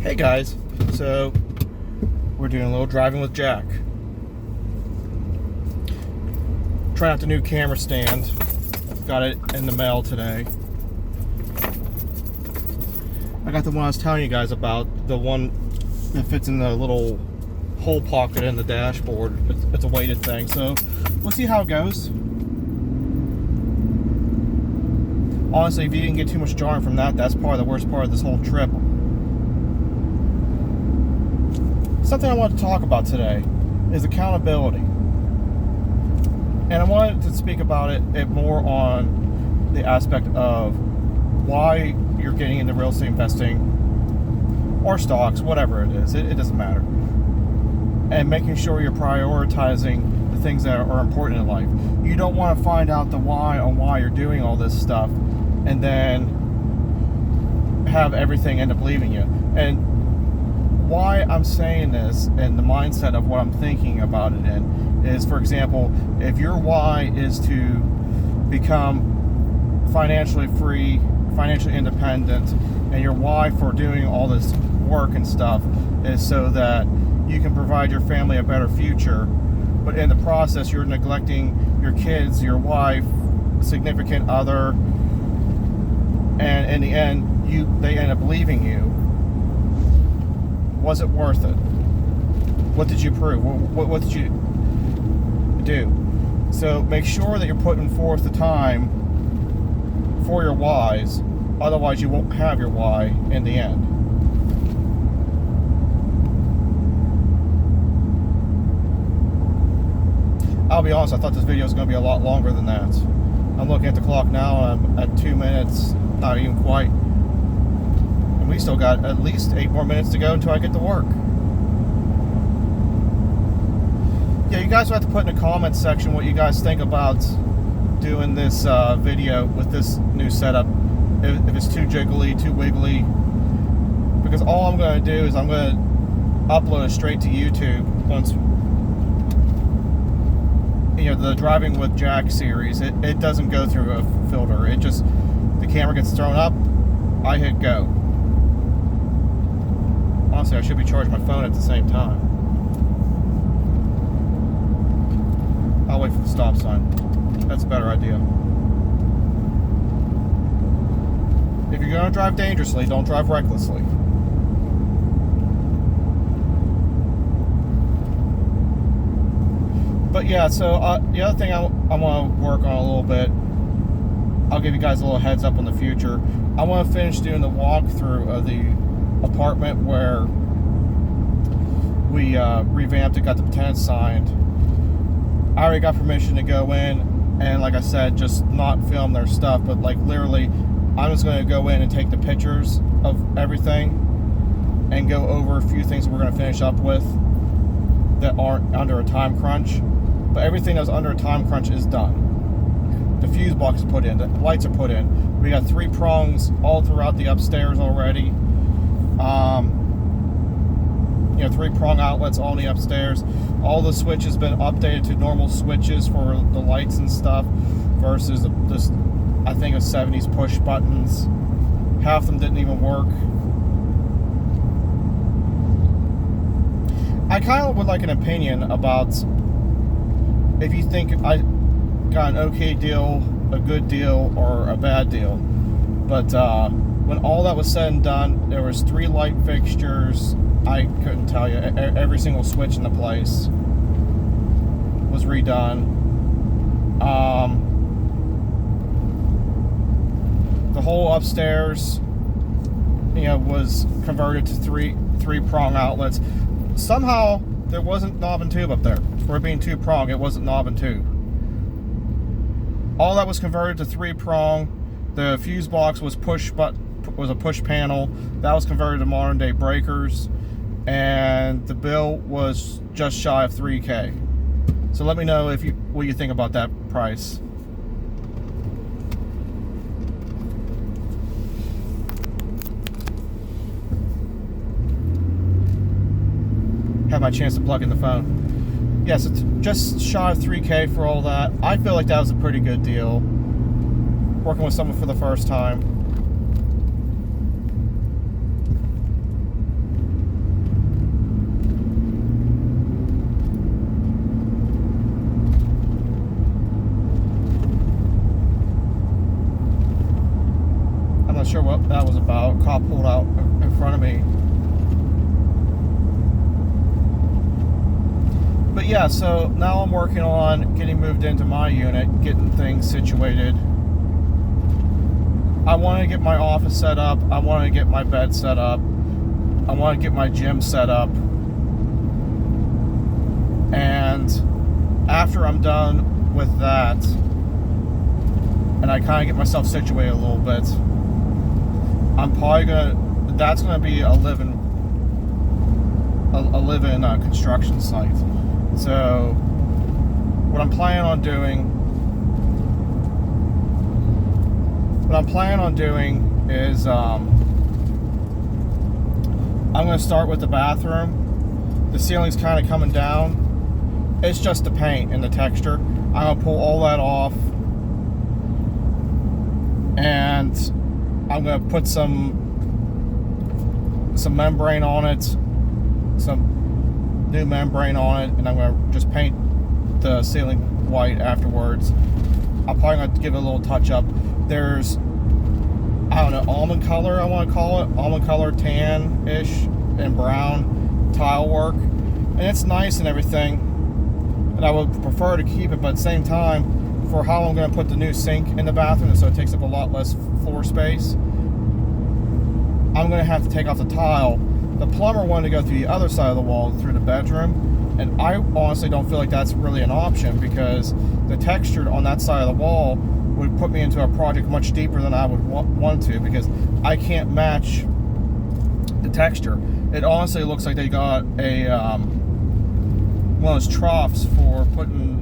Hey guys, so we're doing a little driving with Jack. Trying out the new camera stand. Got it in the mail today. I got the one I was telling you guys about, the one that fits in the little hole pocket in the dashboard. It's a weighted thing, so we'll see how it goes. Honestly, if you didn't get too much jarring from that, that's probably the worst part of this whole trip. Something I want to talk about today is accountability. And I wanted to speak about it more on the aspect of why you're getting into real estate investing or stocks, whatever it is. It doesn't matter. And making sure you're prioritizing the things that are important in life. You don't want to find out the why on why you're doing all this stuff and then have everything end up leaving you. And why I'm saying this and the mindset of what I'm thinking about it in is, for example, if your why is to become financially free, financially independent, and your why for doing all this work and stuff is so that you can provide your family a better future, but in the process you're neglecting your kids, your wife, significant other, and in the end they end up leaving you. Was it worth it? What did you prove? What did you do? So make sure that you're putting forth the time for your whys, otherwise you won't have your why in the end. I'll be honest, I thought this video was going to be a lot longer than that. I'm looking at the clock now and I'm at 2 minutes, not even quite. And we still got at least 8 more minutes to go until I get to work. Yeah, you guys will have to put in the comments section what you guys think about doing this video with this new setup. If it's too jiggly, too wiggly. Because all I'm going to do is I'm going to upload it straight to YouTube once, the Driving with Jack series. It doesn't go through a filter. It just, the camera gets thrown up, I hit go. Honestly, I should be charging my phone at the same time. I'll wait for the stop sign. That's a better idea. If you're going to drive dangerously, don't drive recklessly. But yeah, so the other thing I want to work on a little bit, I'll give you guys a little heads up on the future. I want to finish doing the walkthrough of the apartment where we revamped it, got the tenants signed. I already got permission to go in and, like I said, just not film their stuff, but like literally I'm just going to go in and take the pictures of everything and go over a few things that we're going to finish up with that aren't under a time crunch. But everything that's under a time crunch is done. The fuse box is put in, the lights are put in. We got 3 prongs all throughout the upstairs already. 3 prong outlets on the upstairs. All the switches been updated to normal switches for the lights and stuff versus this, I think, of 70s push buttons. Half of them didn't even work. I kind of would like an opinion about if you think I got an okay deal, a good deal, or a bad deal. But when all that was said and done, there was 3 light fixtures. I couldn't tell you. Every single switch in the place was redone. The whole upstairs, was converted to three prong outlets. Somehow there wasn't knob and tube up there. For it being 2 prong, it wasn't knob and tube. All that was converted to 3 prong. The fuse box was a push panel. That was converted to modern day breakers. And the bill was just shy of $3,000. So let me know what you think about that price. Have my chance to plug in the phone. Yes, it's just shy of $3,000 for all that. I feel like that was a pretty good deal. Working with someone for the first time. cop pulled out in front of me. But yeah, so now I'm working on getting moved into my unit, getting things situated. I want to get my office set up. I want to get my bed set up. I want to get my gym set up. And after I'm done with that, and I kind of get myself situated a little bit, I'm probably that's gonna be a living construction site. So what I'm planning on doing is I'm gonna start with the bathroom. The ceiling's kind of coming down. It's just the paint and the texture. I'm gonna pull all that off, and I'm gonna put some membrane on it, some new membrane on it, and I'm gonna just paint the ceiling white afterwards. I'm probably gonna give it a little touch up. There's, I don't know, almond color, I want to call it, almond color, tan-ish and brown tile work, and it's nice and everything, and I would prefer to keep it, but at the same time, for how I'm going to put the new sink in the bathroom, so it takes up a lot less floor space, I'm going to have to take off the tile. The plumber wanted to go through the other side of the wall, through the bedroom, and I honestly don't feel like that's really an option, because the texture on that side of the wall would put me into a project much deeper than I would want to, because I can't match the texture. It honestly looks like they got a one of those troughs for putting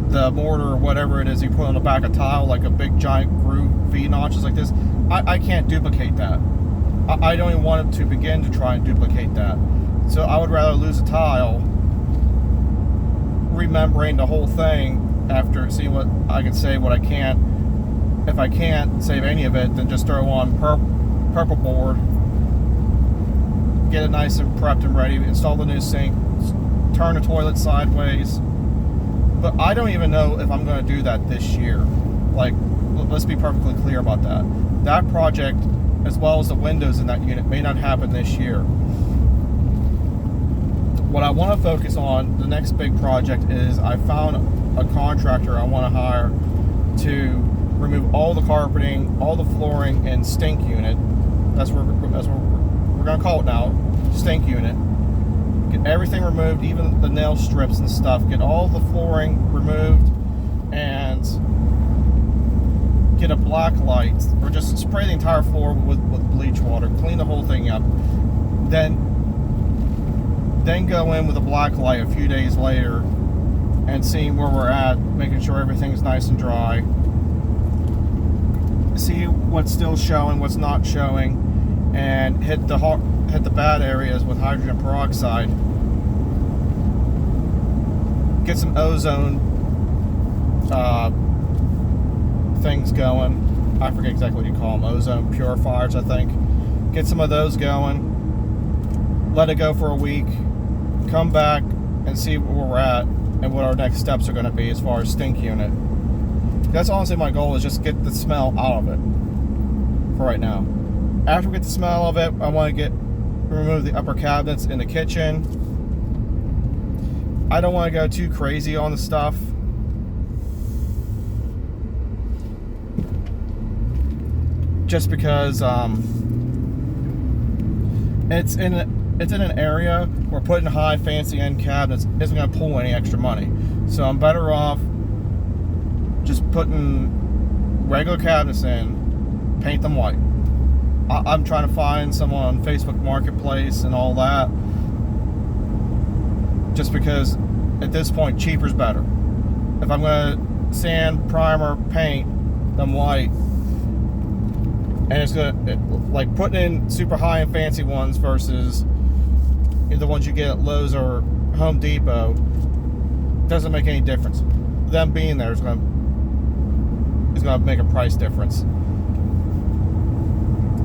the mortar or whatever it is you put on the back of tile, like a big giant groove V notches like this. I can't duplicate that. I don't even want to begin to try and duplicate that. So I would rather lose a tile, remembrane the whole thing after seeing what I can save, what I can't. If I can't save any of it, then just throw on purple board, get it nice and prepped and ready, install the new sink, turn the toilet sideways. But I don't even know if I'm going to do that this year. Like, let's be perfectly clear about that. That project, as well as the windows in that unit, may not happen this year. What I want to focus on, the next big project, is I found a contractor I want to hire to remove all the carpeting, all the flooring, and stink unit. That's what we're going to call it now, stink unit. Get everything removed, even the nail strips and stuff. Get all the flooring removed and get a black light, or just spray the entire floor with bleach water. Clean the whole thing up. Then go in with a black light a few days later and see where we're at, making sure everything's nice and dry. See what's still showing, what's not showing, and hit the bad areas with hydrogen peroxide. Get some ozone things going. I forget exactly what you call them, ozone purifiers, I think. Get some of those going. Let it go for a week. Come back and see where we're at and what our next steps are going to be as far as stink unit. That's honestly my goal, is just get the smell out of it for right now. After we get the smell of it, I want to remove the upper cabinets in the kitchen. I don't want to go too crazy on the stuff. Just because it's in an area where putting high fancy end cabinets isn't going to pull any extra money. So I'm better off just putting regular cabinets in, paint them white. I'm trying to find someone on Facebook Marketplace and all that, just because at this point cheaper's better. If I'm going to sand, primer, paint them white, and it's going to, like, putting in super high and fancy ones versus the ones you get at Lowe's or Home Depot, doesn't make any difference. Them being there is going to make a price difference.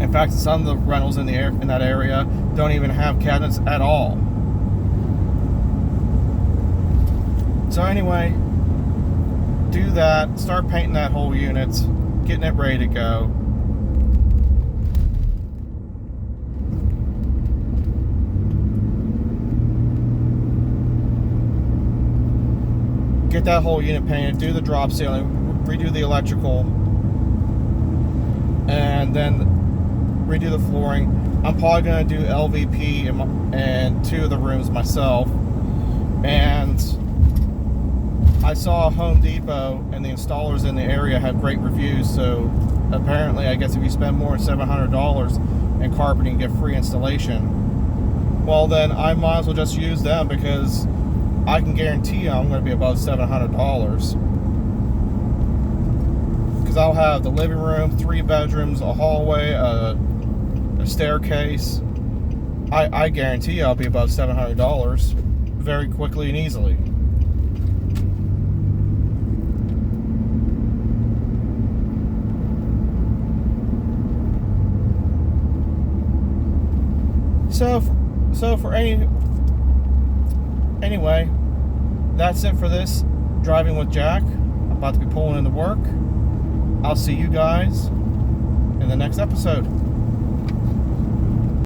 In fact, some of the rentals in that area don't even have cabinets at all. So anyway, do that. Start painting that whole unit. getting it ready to go. Get that whole unit painted, do the drop ceiling, redo the electrical, and then redo the flooring. I'm probably going to do LVP in 2 of the rooms myself. And I saw Home Depot and the installers in the area have great reviews, so apparently I guess if you spend more than $700 in carpeting, you get free installation. Well, then I might as well just use them, because I can guarantee you I'm going to be above $700. Because I'll have the living room, 3 bedrooms, a hallway, a staircase. I guarantee you I'll be above $700 very quickly and easily. Anyway, that's it for this Driving with Jack. I'm about to be pulling into work. I'll see you guys in the next episode.